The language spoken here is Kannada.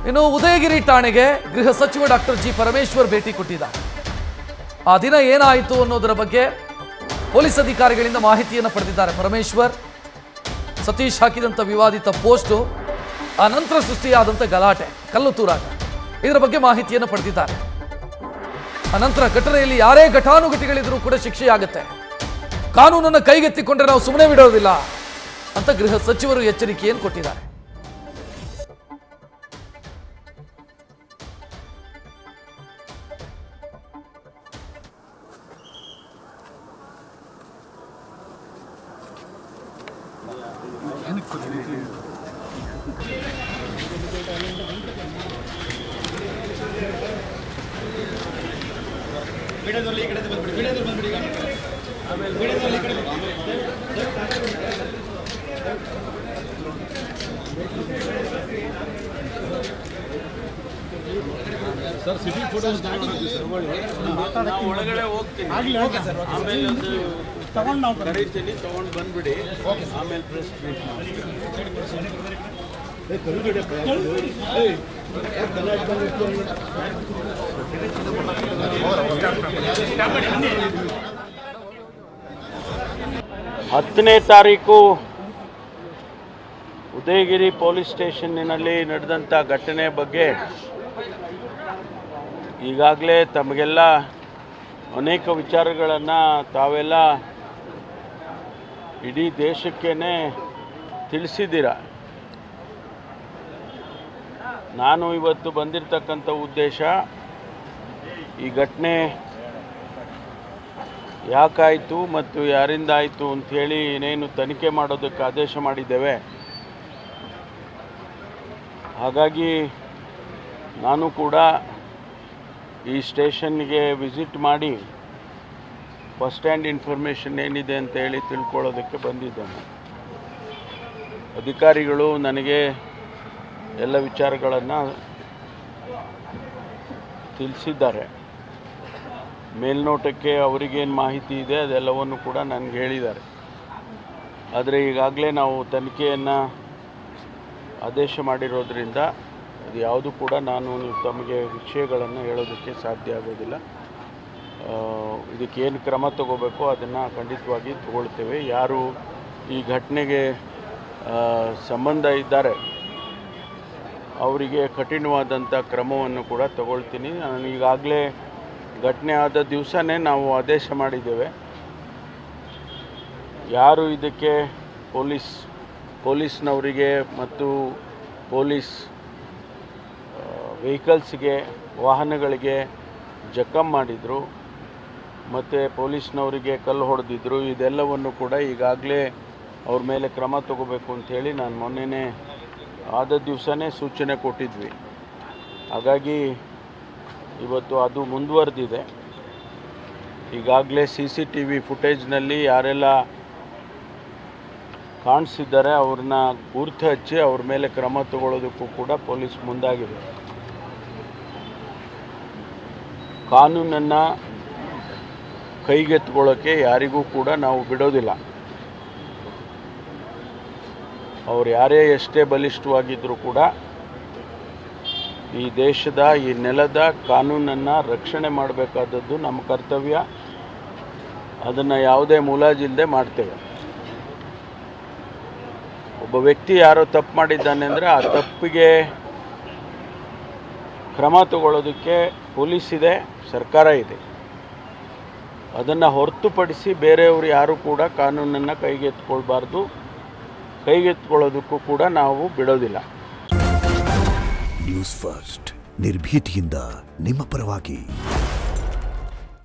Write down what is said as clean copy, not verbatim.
ಇನ್ನು ಉದಯಗಿರಿ ಠಾಣೆಗೆ ಗೃಹ ಸಚಿವ ಡಾಕ್ಟರ್ ಜಿ ಪರಮೇಶ್ವರ್ ಭೇಟಿ ಕೊಟ್ಟಿದ್ದಾರೆ. ಆ ದಿನ ಏನಾಯಿತು ಅನ್ನೋದರ ಬಗ್ಗೆ ಪೊಲೀಸ್ ಅಧಿಕಾರಿಗಳಿಂದ ಮಾಹಿತಿಯನ್ನು ಪಡೆದಿದ್ದಾರೆ ಪರಮೇಶ್ವರ್. ಸತೀಶ್ ಹಾಕಿದಂಥ ವಿವಾದಿತ ಪೋಸ್ಟು, ಆ ನಂತರ ಸೃಷ್ಟಿಯಾದಂಥ ಗಲಾಟೆ, ಕಲ್ಲು ತೂರಾಟ, ಇದರ ಬಗ್ಗೆ ಮಾಹಿತಿಯನ್ನು ಪಡೆದಿದ್ದಾರೆ. ಅನಂತರ ಘಟನೆಯಲ್ಲಿ ಯಾರೇ ಘಟಾನುಘಟಿಗಳಿದ್ರೂ ಕೂಡ ಶಿಕ್ಷೆಯಾಗುತ್ತೆ, ಕಾನೂನನ್ನು ಕೈಗೆತ್ತಿಕೊಂಡ್ರೆ ನಾವು ಸುಮ್ಮನೆ ಬಿಡೋದಿಲ್ಲ ಅಂತ ಗೃಹ ಸಚಿವರು ಎಚ್ಚರಿಕೆಯನ್ನು ಕೊಟ್ಟಿದ್ದಾರೆ. ಸರ್ ಸಿಟಿ ಫೋಟೋಸ್ ನಾವು ಒಳಗಡೆ ಹೋಗ್ತೀನಿ, ಆಮೇಲೆ ಒಂದು ತಗೊಂಡು ನಾವು ಕರೀತೀನಿ, ತಗೊಂಡು ಬಂದ್ಬಿಡಿ, ಆಮೇಲೆ ಪ್ರೆಸ್ ಮೀಟ್ ಹತ್ತನೇ ತಾರೀಕು ಉದಯಗಿರಿ ಪೊಲೀಸ್ ಸ್ಟೇಷನ್ನಿನಲ್ಲಿ ನಡೆದಂಥ ಘಟನೆ ಬಗ್ಗೆ ಈಗಾಗಲೇ ತಮಗೆಲ್ಲ ಅನೇಕ ವಿಚಾರಗಳನ್ನು ತಾವೆಲ್ಲ ಇಡೀ ದೇಶಕ್ಕೇ ತಿಳಿಸಿದ್ದೀರ. ನಾನು ಇವತ್ತು ಬಂದಿರತಕ್ಕಂಥ ಉದ್ದೇಶ ಈ ಘಟನೆ ಯಾಕಾಯಿತು ಮತ್ತು ಯಾರಿಂದ ಆಯಿತು ಅಂಥೇಳಿ ಏನೇನು ತನಿಖೆ ಮಾಡೋದಕ್ಕೆ ಆದೇಶ ಮಾಡಿದ್ದೇವೆ. ಹಾಗಾಗಿ ನಾನು ಕೂಡ ಈ ಸ್ಟೇಷನ್ಗೆ ವಿಸಿಟ್ ಮಾಡಿ ಫಸ್ಟ್ ಹ್ಯಾಂಡ್ ಇನ್ಫಾರ್ಮೇಷನ್ ಏನಿದೆ ಅಂತ ಹೇಳಿ ತಿಳ್ಕೊಳ್ಳೋದಕ್ಕೆ ಬಂದಿದ್ದೇನೆ. ಅಧಿಕಾರಿಗಳು ನನಗೆ ಎಲ್ಲ ವಿಚಾರಗಳನ್ನು ತಿಳಿಸಿದ್ದಾರೆ. ಮೇಲ್ನೋಟಕ್ಕೆ ಅವರಿಗೇನು ಮಾಹಿತಿ ಇದೆ ಅದೆಲ್ಲವನ್ನು ಕೂಡ ನನಗೆ ಹೇಳಿದ್ದಾರೆ. ಆದರೆ ಈಗಾಗಲೇ ನಾವು ತನಿಖೆಯನ್ನು ಆದೇಶ ಮಾಡಿರೋದ್ರಿಂದ ಅದು ಯಾವುದು ಕೂಡ ನಾನು ತಮಗೆ ವಿಷಯಗಳನ್ನು ಹೇಳೋದಕ್ಕೆ ಸಾಧ್ಯ ಆಗೋದಿಲ್ಲ. ಇದಕ್ಕೇನು ಕ್ರಮ ತಗೋಬೇಕು ಅದನ್ನು ಖಂಡಿತವಾಗಿ ತಗೊಳ್ತೇವೆ. ಯಾರು ಈ ಘಟನೆಗೆ ಸಂಬಂಧ ಇದ್ದಾರೆ ಅವರಿಗೆ ಕಠಿಣವಾದಂಥ ಕ್ರಮವನ್ನು ಕೂಡ ತಗೊಳ್ತೀನಿ. ನಾನು ಈಗಾಗಲೇ ಘಟನೆ ಆದ ದಿವಸನೇ ನಾವು ಆದೇಶ ಮಾಡಿದ್ದೇವೆ. ಯಾರು ಇದಕ್ಕೆ ಪೊಲೀಸ್ನವರಿಗೆ ಮತ್ತು ಪೊಲೀಸ್ ವೆಹಿಕಲ್ಸ್ಗೆ, ವಾಹನಗಳಿಗೆ ಜಖಮ್ ಮಾಡಿದರು ಮತ್ತು ಪೊಲೀಸ್ನವರಿಗೆ ಕಲ್ಲು ಹೊಡೆದಿದ್ರು, ಇದೆಲ್ಲವನ್ನು ಕೂಡ ಈಗಾಗಲೇ ಅವ್ರ ಮೇಲೆ ಕ್ರಮ ತಗೋಬೇಕು ಅಂಥೇಳಿ ನಾನು ಮೊನ್ನೆನೇ ಆದ ದಿವಸನೇ ಸೂಚನೆ ಕೊಟ್ಟಿದ್ವಿ. ಹಾಗಾಗಿ ಇವತ್ತು ಅದು ಮುಂದುವರೆದಿದೆ. ಈಗಾಗಲೇ CCTV ಫುಟೇಜ್ನಲ್ಲಿ ಯಾರೆಲ್ಲ ಕಾಣಿಸಿದ್ದಾರೆ ಅವ್ರನ್ನ ಗುರ್ತು ಹಚ್ಚಿ ಅವ್ರ ಮೇಲೆ ಕ್ರಮ ತಗೊಳ್ಳೋದಕ್ಕೂ ಕೂಡ ಪೊಲೀಸ್ ಮುಂದಾಗಿದೆ. ಕಾನೂನನ್ನು ಕೈಗೆತ್ತಿಕೊಳ್ಳೋಕ್ಕೆ ಯಾರಿಗೂ ಕೂಡ ನಾವು ಬಿಡೋದಿಲ್ಲ. ಅವ್ರು ಯಾರೇ ಎಷ್ಟೇ ಬಲಿಷ್ಠವಾಗಿದ್ದರೂ ಕೂಡ ಈ ದೇಶದ, ಈ ನೆಲದ ಕಾನೂನನ್ನು ರಕ್ಷಣೆ ಮಾಡಬೇಕಾದದ್ದು ನಮ್ಮ ಕರ್ತವ್ಯ. ಅದನ್ನು ಯಾವುದೇ ಮುಲಾಜಿಲ್ಲದೆ ಮಾಡ್ತೇವೆ. ಒಬ್ಬ ವ್ಯಕ್ತಿ ಯಾರೋ ತಪ್ಪು ಮಾಡಿದ್ದಾನೆ ಅಂದರೆ ಆ ತಪ್ಪಿಗೆ ಕ್ರಮ ತಗೊಳ್ಳೋದಕ್ಕೆ ಪೊಲೀಸ್ ಇದೆ, ಸರ್ಕಾರ ಇದೆ. ಅದನ್ನು ಹೊರತುಪಡಿಸಿ ಬೇರೆಯವರು ಯಾರೂ ಕೂಡ ಕಾನೂನನ್ನು ಕೈಗೆತ್ತಿಕೊಳ್ಬಾರ್ದು. ಕೈಗೆತ್ತಿಕೊಳ್ಳೋದಕ್ಕೂ ಕೂಡ ನಾವು ಬಿಡೋದಿಲ್ಲ. ನ್ಯೂಸ್ ಫಸ್ಟ್, ನಿರ್ಭೀತಿಯಿಂದ ನಿಮ್ಮ ಪರವಾಗಿ.